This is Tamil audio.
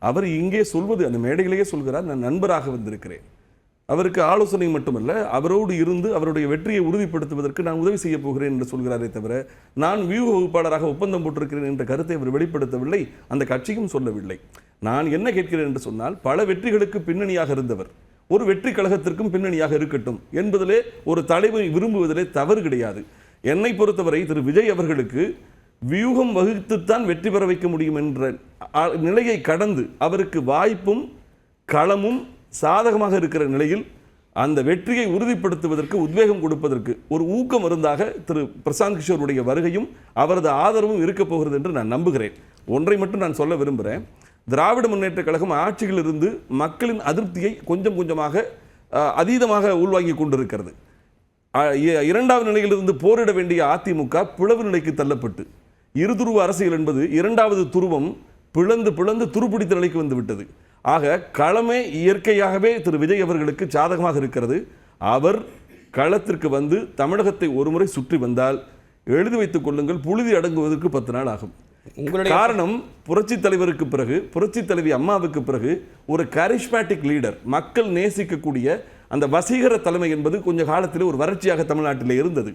அவர் இங்கே சொல்வது அந்த மேடையிலேயே சொல்கிறார், நான் நண்பராக வந்திருக்கிறேன், அவருக்கு ஆலோசனை மட்டுமல்ல அவரோடு இருந்து அவருடைய வெற்றியை உறுதிப்படுத்துவதற்கு நான் உதவி செய்ய போகிறேன் என்று சொல்கிறாரே தவிர நான் வியூக வகுப்பாளராக ஒப்பந்தம் போட்டிருக்கிறேன் என்ற கருத்தை அவர் வெளிப்படுத்தவில்லை, அந்த கட்சியும் சொல்லவில்லை. நான் என்ன கேட்கிறேன் என்று சொன்னால், பல வெற்றிகளுக்கு பின்னணியாக இருந்தவர் ஒரு வெற்றி கழகத்திற்கும் பின்னணியாக இருக்கட்டும் என்பதிலே ஒரு தலைவரை விரும்புவதிலே தவறு கிடையாது. என்னை பொறுத்தவரை திரு விஜய் அவர்களுக்கு வியூகம் வகுத்துத்தான் வெற்றி பெற வைக்க முடியும் என்ற நிலையை கடந்து அவருக்கு வாய்ப்பும் களமும் சாதகமாக இருக்கிற நிலையில் அந்த வெற்றியை உறுதிப்படுத்துவதற்கு உத்வேகம் கொடுப்பதற்கு ஒரு ஊக்க மருந்தாக திரு பிரசாந்த் கிஷோருடைய வருகையும் அவரது ஆதரவும் இருக்கப் போகிறது என்று நான் நம்புகிறேன். ஒன்றை மட்டும் நான் சொல்ல விரும்புகிறேன், திராவிட முன்னேற்ற கழகம் ஆட்சியில் இருந்து மக்களின் அதிருப்தியை கொஞ்சம் கொஞ்சமாக அதீதமாக உள்வாங்கி கொண்டிருக்கிறது. இரண்டாவது நிலையிலிருந்து போரிட வேண்டிய அதிமுக பிளவு நிலைக்கு தள்ளப்பட்டு இருதுருவ அரசியல் என்பது இரண்டாவது துருவம் பிளந்து பிளந்து துருப்பிடித்த நிலைக்கு வந்து விட்டது. ஆக களமே இயற்கையாகவே திரு விஜய் அவர்களுக்கு சாதகமாக இருக்கிறது. அவர் களத்திற்கு வந்து தமிழகத்தை ஒருமுறை சுற்றி வந்தால் எழுதி வைத்துக் கொள்ளுங்கள், புழுதி அடங்குவதற்கு 10 நாள் ஆகும். காரணம், புரட்சி தலைவருக்கு பிறகு, புரட்சி தலைவி அம்மாவுக்கு பிறகு ஒரு கரிஸ்மேட்டிக் லீடர், மக்கள் நேசிக்கக்கூடிய அந்த வசீகர தலைமை என்பது கொஞ்ச காலத்தில் ஒரு வறட்சியாக தமிழ்நாட்டில் இருந்தது.